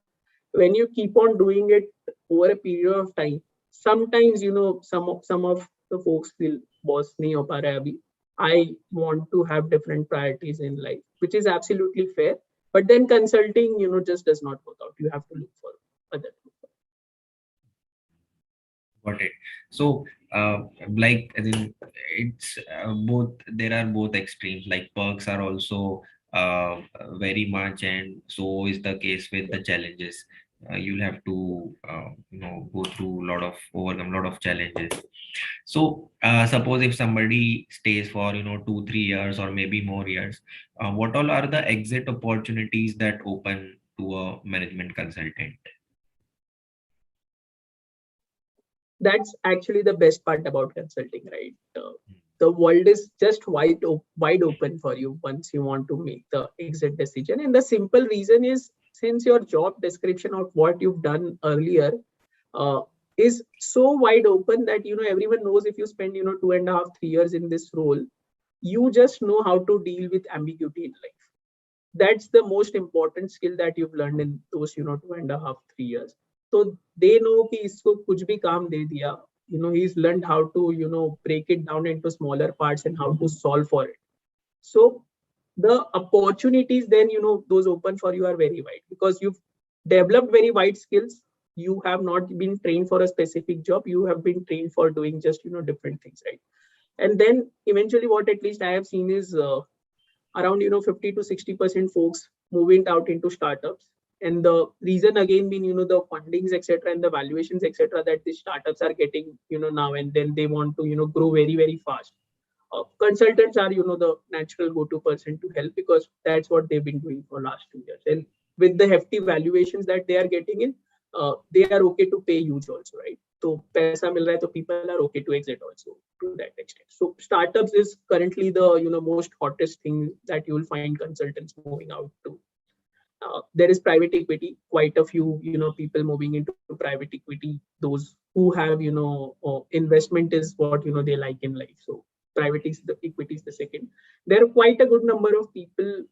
when you keep on doing it over a period of time, sometimes some of the folks feel, boss nahi ho pa raha hai abhi. I want to have different priorities in life, which is absolutely fair. But then consulting, just does not work out. You have to look for other. Got it. So, like, I think it's both. There are both extremes. Like perks are also very much, and so is the case with the challenges. You'll have to, go through a lot of overcome a lot of challenges. So, suppose if somebody stays for 2-3 years or maybe more years, what all are the exit opportunities that open to a management consultant? That's actually the best part about consulting, right? The world is just wide open for you once you want to make the exit decision. And the simple reason is, since your job description of what you've done earlier is so wide open that everyone knows, if you spend 2.5-3 years in this role, you just know how to deal with ambiguity in life. That's the most important skill that you've learned in those 2.5-3 years. So they know कि इसको कुछ भी काम दे दिया, he's learned how to break it down into smaller parts and how to solve for it. So the opportunities then those open for you are very wide, because you've developed very wide skills. You have not been trained for a specific job. You have been trained for doing just different things, right? And then eventually, what at least I have seen is around 50 to 60% folks moving out into startups. And the reason again being the fundings, etc., and the valuations, etc., that these startups are getting now, and then they want to grow very, very fast. Consultants are the natural go-to person to help, because that's what they've been doing for last 2 years. And with the hefty valuations that they are getting in, they are okay to pay huge also, right? So paisa mil raha hai, so people are okay to exit also to that extent. So startups is currently the most hottest thing that you will find consultants moving out to. There is private equity, quite a few people moving into private equity. Those who have investment is what they like in life. So private is the equity is the second. There are quite a good number of people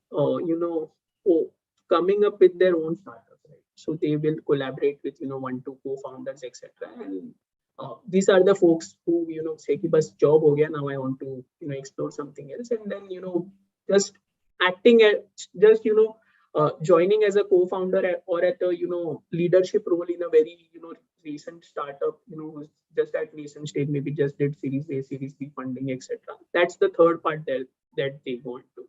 coming up with their own startups, right? So they will collaborate with 1-2 co-founders, etc. And these are the folks who say ki bas job ho gaya, now I want to explore something else. And then just acting at just joining as a co-founder or at a leadership role in a very recent startup, who's just at recent stage, maybe just did Series A, Series B funding, etc. That's the third part that they want to.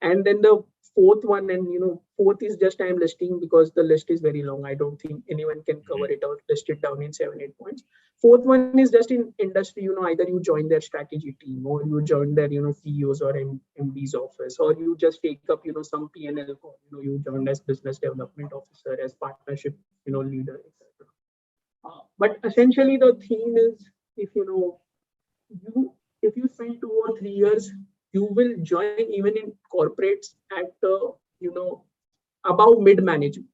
And then the fourth one, and fourth is just I'm listing because the list is very long. I don't think anyone can cover it or list it down in 7-8 points. Fourth one is just in industry, either you join their strategy team or you join their, CEOs or MD's office, or you just take up, some P&L, you joined as business development officer, as partnership, leader, etc. But essentially the theme is, if you if you spend 2 or 3 years, you will join even in corporates at above mid management.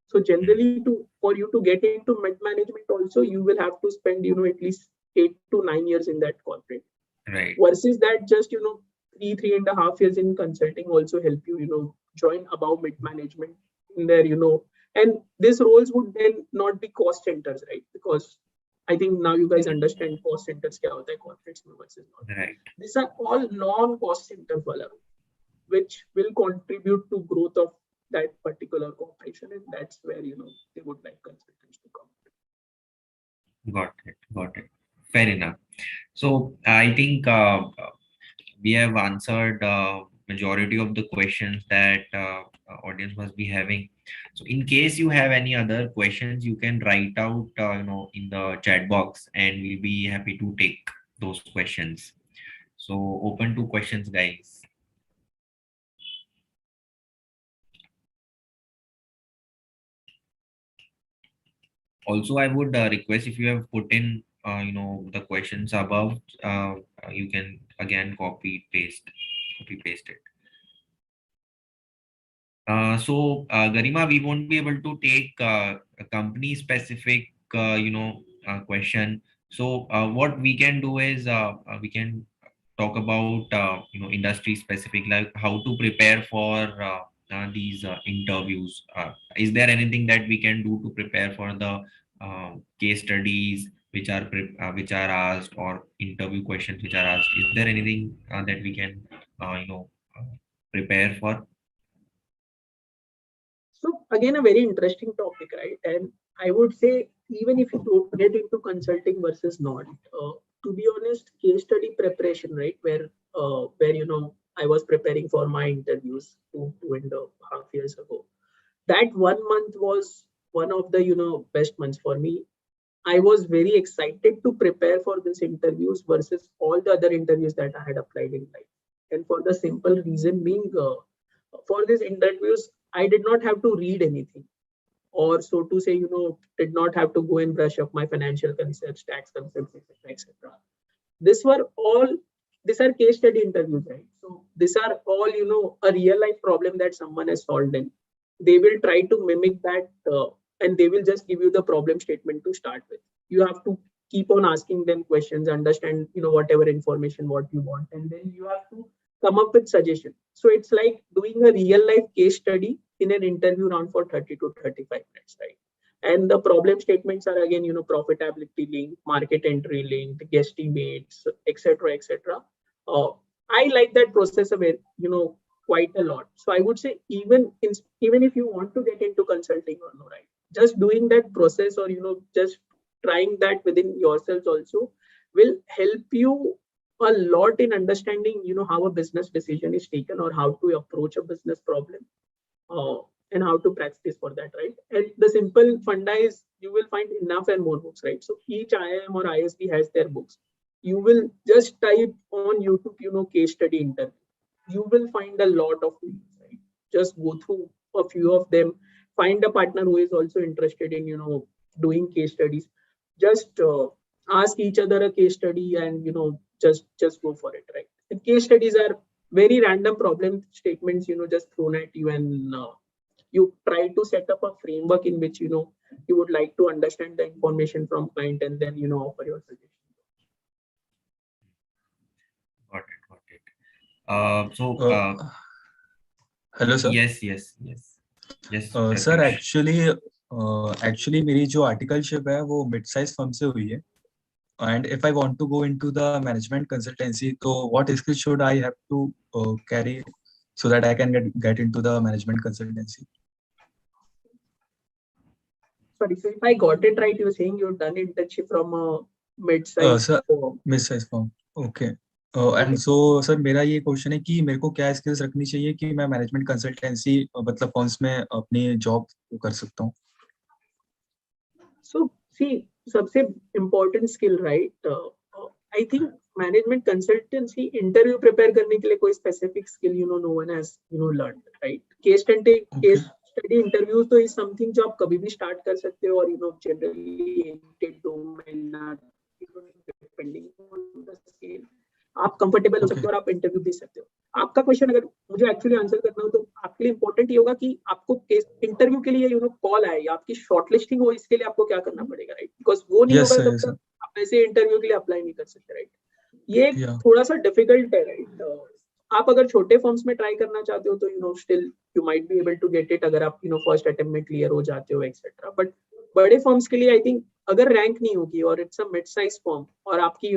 So generally, for you to get into mid management also, you will have to spend at least 8 to 9 years in that corporate. Right. Versus that, just 3.5 years in consulting also help you join above mid management in there, and these roles would then not be cost centers, right? Because I think now you guys understand cost centers kya hota hai, corporates mein versus not. Right. These are all non-cost centers wala, which will contribute to growth of that particular corporation, and that's where they would like consultants to come. Got it. Got it. Fair enough. So I think we have answered majority of the questions that audience must be having. So in case you have any other questions, you can write out in the chat box, and we'll be happy to take those questions. So open to questions, guys. Also, I would request, if you have put in the questions above, you can again copy paste it. Garima, we won't be able to take a company specific, question. So what we can do is we can talk about industry specific, like how to prepare for these interviews. Is there anything that we can do to prepare for the case studies which are asked, or interview questions which are asked? Is there anything that we can prepare for? So again, a very interesting topic, right? And I would say, even if you don't get into consulting versus not, to be honest, case study preparation, right? Where I was preparing for my interviews 2.5 years ago. That 1 month was one of the best months for me. I was very excited to prepare for these interviews versus all the other interviews that I had applied in life. And for the simple reason being, for these interviews, I did not have to read anything, or so to say, did not have to go and brush up my financial concepts, tax concepts, etc., etc. These were all these are case study interviews, right? So these are all a real life problem that someone has solved, and they will try to mimic that, and they will just give you the problem statement to start with. You have to keep on asking them questions, understand whatever information what you want, and then you have to come up with suggestions. So it's like doing a real life case study in an interview round for 30 to 35 minutes, right? And the problem statements are again, profitability link, market entry link, guesstimates, etc., etc. I like that process of it, quite a lot. So I would say, even if you want to get into consulting or no, right, just doing that process, or just trying that within yourselves also will help you a lot in understanding, how a business decision is taken, or how to approach a business problem, uh, and how to practice for that, right? And the simple funda is, you will find enough and more books, right? So each IIM or ISB has their books. You will just type on YouTube, case study interview. You will find a lot of videos, right? Just go through a few of them. Find a partner who is also interested in, doing case studies. Just ask each other a case study, and just go for it, right? And case studies are very random problem statements, just thrown at you, and you try to set up a framework in which you would like to understand the information from client, and then offer your suggestion. Got it. Got it. Hello sir. yes, sir Ritesh. Actually मेरी जो articleship है वो mid size firm से हुई है, and if I want to go into the management consultancy, so what skills should I have to carry so that I can get into the management consultancy? Sorry, so if I got it right, you're saying you've done internship from a mid-size Sir, firm. mid-size firm. Okay. And so sir मेरा ये question है कि मेरे को क्या skills रखनी चाहिए कि मैं मैनेजमेंट कंसल्टेंसी मतलब फर्म्स में अपनी जॉब कर सकता हूँ. So see, सबसे important skill, right? I think management consultancy interview prepare करने के लिए कोई specific skill, no one has, learned, right? Case study interviews तो is something जो आप कभी भी start कर सकते हो और generally 8 to 2 महीना depending on the skill आप कंफर्टेबल हो सकते हो और आप इंटरव्यू दे सकते हो. आपका क्वेश्चन अगर मुझे एक्चुअली आंसर करना हो तो आपके लिए इंपॉर्टेंट ये होगा कि आपको इंटरव्यू के लिए कॉल आए या आपकी शॉर्टलिस्टिंग हो, इसके लिए आपको क्या करना पड़ेगा, राइट? बिकॉज वो नहीं Yes होगा sir, तब yes sir. तक आप ऐसे इंटरव्यू के लिए अप्लाई नहीं कर सकते, राइट? ये Yeah. थोड़ा सा डिफिकल्ट है, राइट? आप अगर छोटे फॉर्म्स में ट्राई करना चाहते हो तो still you might be able to get it अगर आप फर्स्ट अटेम्प्ट में क्लियर हो जाते हो एक्सेट्रा. बट बड़े फॉर्म्स के लिए आई थिंक अगर रैंक नहीं होगी और it's a mid size form और आपकी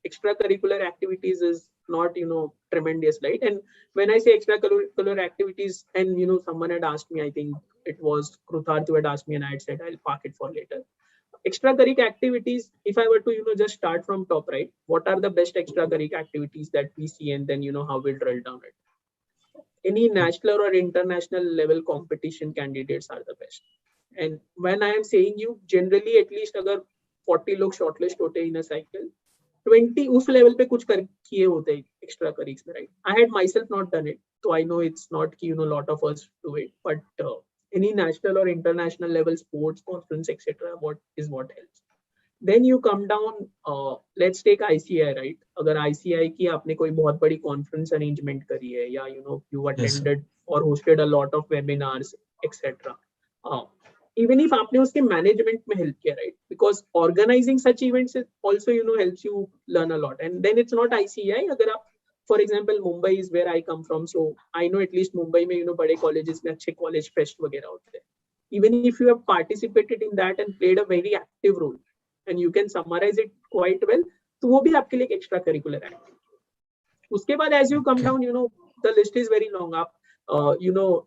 extra curricular activities is not tremendous, right? And when I say extracurricular activities, and someone had asked me, I think it was Krutharth who had asked me, and I had said I'll park it for later. Extracurricular activities, if I were to just start from top, right? What are the best extracurricular activities that we see, and then how we'll drill down it. Any national or international level competition candidates are the best. And when I am saying you, generally at least अगर 40 लोग shortlist होते हैं in a cycle, 20 उस level पे कुछ किए होते हैं एक्स्ट्रा करिक्स में, right? I had my self not done it, तो आई नो इट्स नॉट कि lot of us do it, but any national or international level sports conference etc what helps. Then you come down, let's take ICI, right? अगर ICI की आपने कोई बहुत बड़ी conference arrangement करी है या you attended or hosted a lot of webinars etc. Even if आपने उसके मैनेजमेंट में हेल्प किया, right? Because organising such events also helps you learn a lot. And then it's not ICI. अगर आप for example Mumbai is where I come from, so I know at least Mumbai में बड़े colleges में अच्छे कॉलेज फेस्ट वगैरह होते हैं. Even if you have participated in that and played a very active role and you can summarize it quite well, तो वो भी आपके लिए एक एक्स्ट्रा करिकुलर एक्टिविटी. उसके बाद as you come Okay. down, the list is very long. आप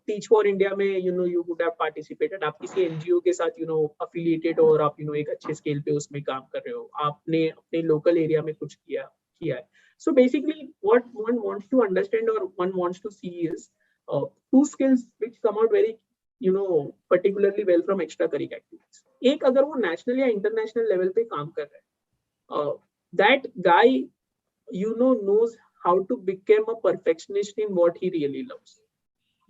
teach for India में you would have participated. आप किसी एनजीओ के साथ affiliated हो और आप एक अच्छे स्केल पे उसमें काम कर रहे हो, आपने अपने लोकल एरिया में कुछ किया है. So basically what one wants to understand or one wants to see is two skills which come out very particularly well from extracurricular activities. एक अगर वो नेशनल या इंटरनेशनल लेवल पे काम कर रहा है, that guy knows how to become a perfectionist in what he really loves.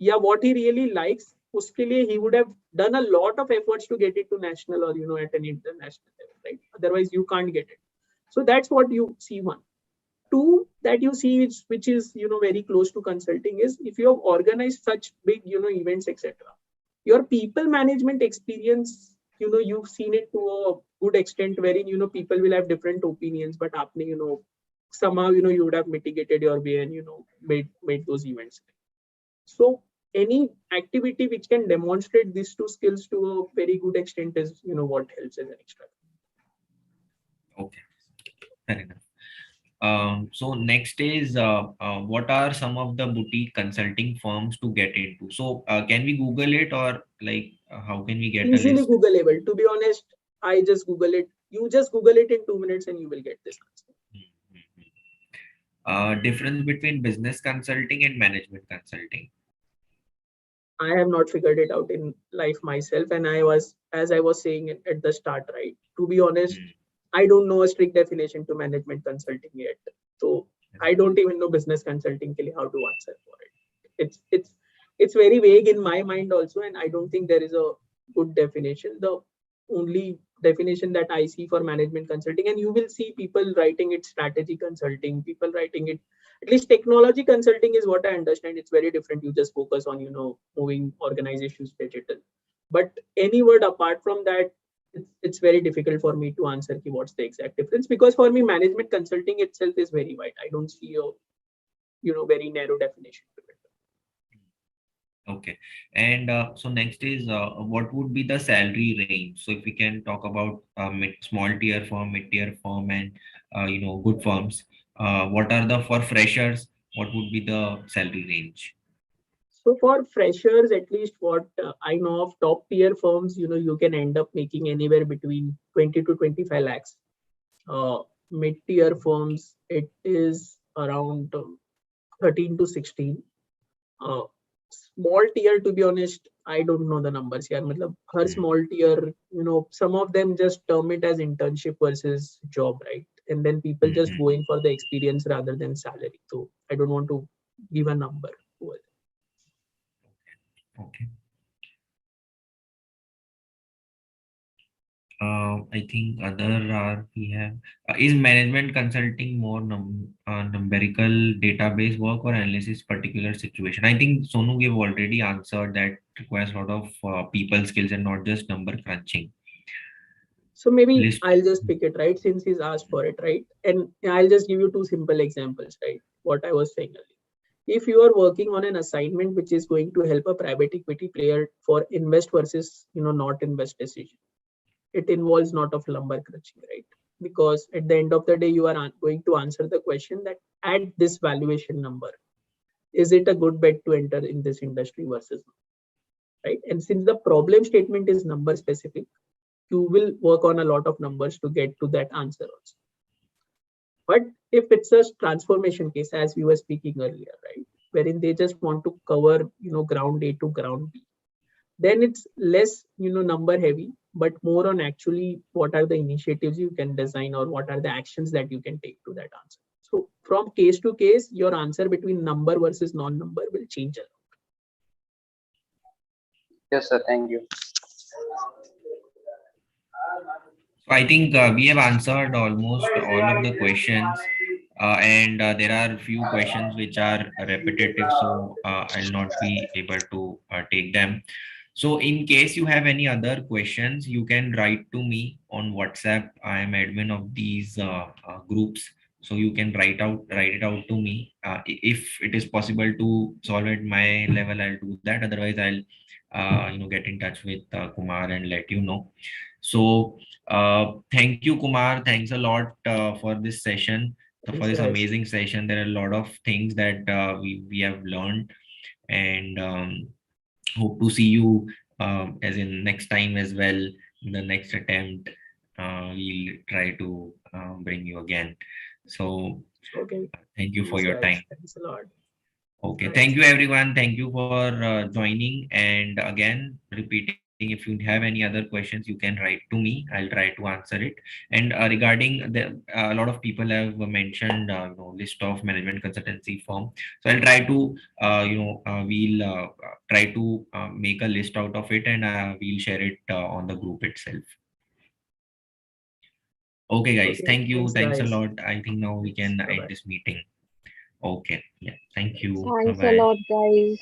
Yeah, what he really likes, uske liye he would have done a lot of efforts to get it to national or at an international level, right? Otherwise you can't get it. So that's what you see. One. Two that you see which is very close to consulting is if you have organized such big events etc. Your people management experience, you've seen it to a good extent wherein people will have different opinions, but aapne somehow you would have mitigated your way and made those events. So any activity which can demonstrate these two skills to a very good extent is what helps as an extra. Okay, fair enough. So next is what are some of the boutique consulting firms to get into? So can we Google it, or like how can we get a Easily list? Googleable. To be honest, I just Google it. You just Google it in 2 minutes and you will get this answer. Difference between business consulting and management consulting. I have not figured it out in life myself, and as I was saying at the start, right? To be honest, I don't know a strict definition to management consulting yet. So I don't even know business consulting ke liye how to answer for it. It's very vague in my mind also, and I don't think there is a good definition. The only definition that I see for management consulting, and you will see people writing it strategy consulting, people writing it, at least technology consulting is what I understand. It's very different. You just focus on moving organizations digital. But any word apart from that, it's very difficult for me to answer what's the exact difference, because for me management consulting itself is very wide. I don't see a very narrow definition to it. Okay, and so next is what would be the salary range? So if we can talk about small tier firm, mid tier firm, and good firms. What are the for freshers? What would be the salary range? So for freshers, at least what I know of top tier firms, you can end up making anywhere between 20 to 25 lakhs. Mid tier firms, it is around 13 to 16. Small tier, to be honest, I don't know the numbers here. Matlab, her small tier, some of them just term it as internship versus job, right? And then people just go in for the experience rather than salary. So I don't want to give a number. Okay. I think other are we have is management consulting more numerical database work or analysis particular situation? I think Sonu, we have already answered that requires a lot of people skills and not just number crunching. So maybe List. I'll just pick it, right? Since he's asked for it, right? And I'll just give you two simple examples, right? What I was saying earlier. If you are working on an assignment which is going to help a private equity player for invest versus not invest decision, it involves not of lumber crunching, right? Because at the end of the day, you are going to answer the question that at this valuation number, is it a good bet to enter in this industry versus not, right? And since the problem statement is number specific, you will work on a lot of numbers to get to that answer also. But if it's a transformation case, as we were speaking earlier, right, wherein they just want to cover ground A to ground B, then it's less number heavy, but more on actually what are the initiatives you can design or what are the actions that you can take to that answer. So from case to case, your answer between number versus non-number will change a lot. Yes, sir. Thank you. So I think we have answered almost all of the questions, and there are a few questions which are repetitive, so I'll not be able to take them. So in case you have any other questions, you can write to me on WhatsApp. I am admin of these groups, so you can write it out to me. If it is possible to solve at my level, I'll do that. Otherwise, I'll get in touch with Kumar and let you know. So thank you, Kumar. Thanks a lot for this session, for this amazing session. There are a lot of things that we have learned, and hope to see you as in next time as well. In the next attempt, we'll try to bring you again. So okay, thank you for your time. Thanks a lot. Okay, thank you everyone. Thank you for joining. And again, repeating, if you have any other questions, you can write to me. I'll try to answer it. And regarding the, a lot of people have mentioned, list of management consultancy firm. So I'll try to, we'll try to make a list out of it, and we'll share it on the group itself. Okay, guys. Thank you. Thanks a lot. I think now we can end this meeting. Okay. Yeah. Thank you. Thanks Bye-bye. a lot, guys.